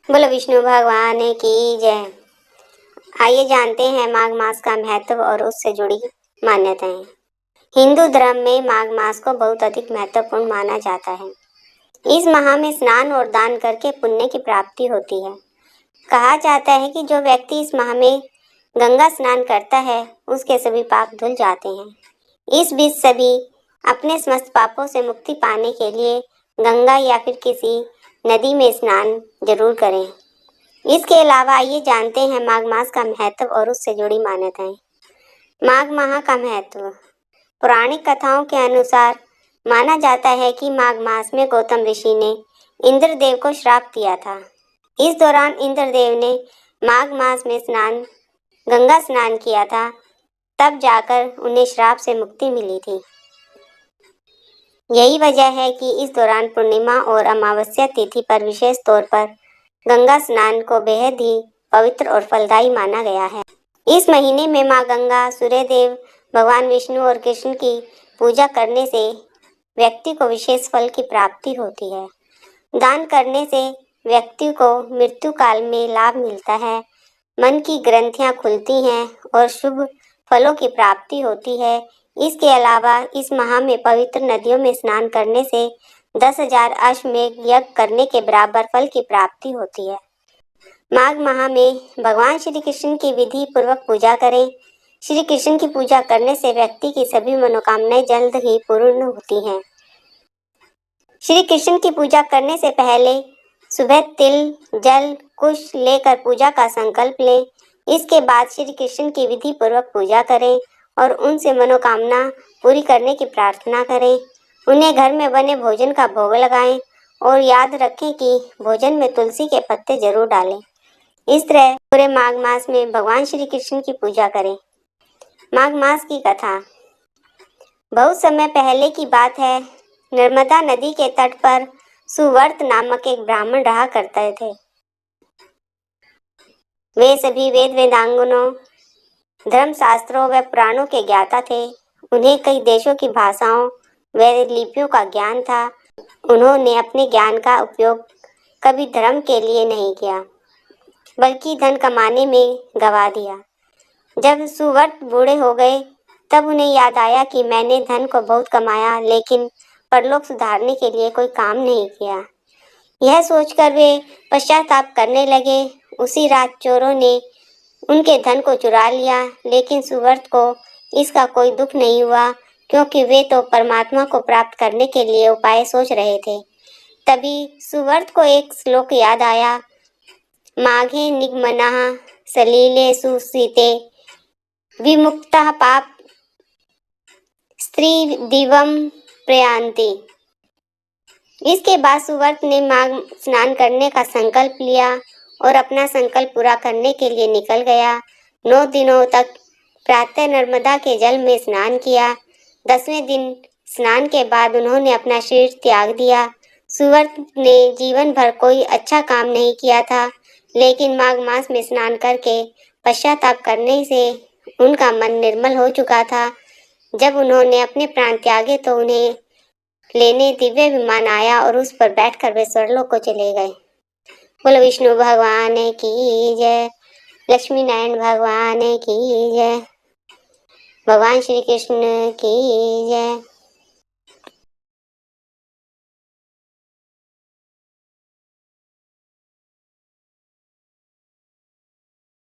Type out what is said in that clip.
बोलो विष्णु भगवान की जय। आइए जानते हैं माघ मास का महत्व और उससे जुड़ी मान्यताएं। हिंदू धर्म में माघ मास को बहुत अधिक महत्वपूर्ण माना जाता है। इस माह में स्नान और दान करके पुण्य की प्राप्ति होती है। कहा जाता है कि जो व्यक्ति इस माह में गंगा स्नान करता है उसके सभी पाप धुल जाते हैं। इस बीच सभी अपने समस्त पापों से मुक्ति पाने के लिए गंगा या फिर किसी नदी में स्नान जरूर करें। इसके अलावा आइए जानते हैं माघ मास का महत्व और उससे जुड़ी मान्यताएं। माघ माह का महत्व। पौराणिक कथाओं के अनुसार माना जाता है कि माघ मास में गौतम ऋषि ने इंद्रदेव को श्राप दिया था। इस दौरान इंद्रदेव ने माघ मास में गंगा स्नान किया था, तब जाकर उन्हें श्राप से मुक्ति मिली थी। यही वजह है कि इस दौरान पूर्णिमा और अमावस्या तिथि पर विशेष तौर पर गंगा स्नान को बेहद ही पवित्र और फलदायी माना गया है। इस महीने में माँ गंगा, सूर्यदेव, भगवान विष्णु और कृष्ण की पूजा करने से व्यक्ति को विशेष फल की प्राप्ति होती है। दान करने से व्यक्ति को मृत्यु काल में लाभ मिलता है, मन की ग्रंथियां खुलती हैं और शुभ फलों की प्राप्ति होती है। इसके अलावा इस माह में पवित्र नदियों में स्नान करने से 10,000 अश्वमेध यज्ञ करने के बराबर फल की प्राप्ति होती है। माघ माह में भगवान श्री कृष्ण की विधि पूर्वक पूजा करें। श्री कृष्ण की पूजा करने से व्यक्ति की सभी मनोकामनाएं जल्द ही पूर्ण होती हैं। श्री कृष्ण की पूजा करने से पहले सुबह तिल, जल, कुश लेकर पूजा का संकल्प लें। इसके बाद श्री कृष्ण की विधि पूर्वक पूजा करें और उनसे मनोकामना पूरी करने की प्रार्थना करें। उन्हें घर में बने भोजन का भोग लगाएं और याद रखें कि भोजन में तुलसी के पत्ते जरूर डालें। इस तरह पूरे माघ मास में भगवान श्री कृष्ण की पूजा करें। माघ मास की कथा। बहुत समय पहले की बात है। नर्मदा नदी के तट पर सुवर्त नामक एक ब्राह्मण रहा करते थे। वे सभी वेदांगनों, धर्मशास्त्रों व पुराणों के ज्ञाता थे। उन्हें कई देशों की भाषाओं व लिपियों का ज्ञान था। उन्होंने अपने ज्ञान का उपयोग कभी धर्म के लिए नहीं किया, बल्कि धन कमाने में गवा दिया। जब सुवर्त बूढ़े हो गए तब उन्हें याद आया कि मैंने धन को बहुत कमाया, लेकिन परलोक सुधारने के लिए कोई काम नहीं किया। यह सोचकर वे पश्चाताप करने लगे। उसी रात चोरों ने उनके धन को चुरा लिया, लेकिन सुवर्त को इसका कोई दुख नहीं हुआ, क्योंकि वे तो परमात्मा को प्राप्त करने के लिए उपाय सोच रहे थे। तभी सुवर्त को एक श्लोक याद आया। माघे निगमनः सलिले सुसीते विमुक्तः पाप स्त्री दिवम प्रयान्ति। इसके बाद सुवर्त ने माघ स्नान करने का संकल्प लिया और अपना संकल्प पूरा करने के लिए निकल गया। 9 दिनों तक प्रातः नर्मदा के जल में स्नान किया। 10वें दिन स्नान के बाद उन्होंने अपना शरीर त्याग दिया। सुवर्त ने जीवन भर कोई अच्छा काम नहीं किया था, लेकिन माघ मास में स्नान करके पश्चाताप करने से उनका मन निर्मल हो चुका था। जब उन्होंने अपने प्राण त्यागे तो उन्हें लेने दिव्य विमान आया और उस पर बैठकर वे स्वर्गलोक को चले गए। बोलो विष्णु भगवान की जय। लक्ष्मी नारायण भगवान की जय। भगवान श्री कृष्ण की जय।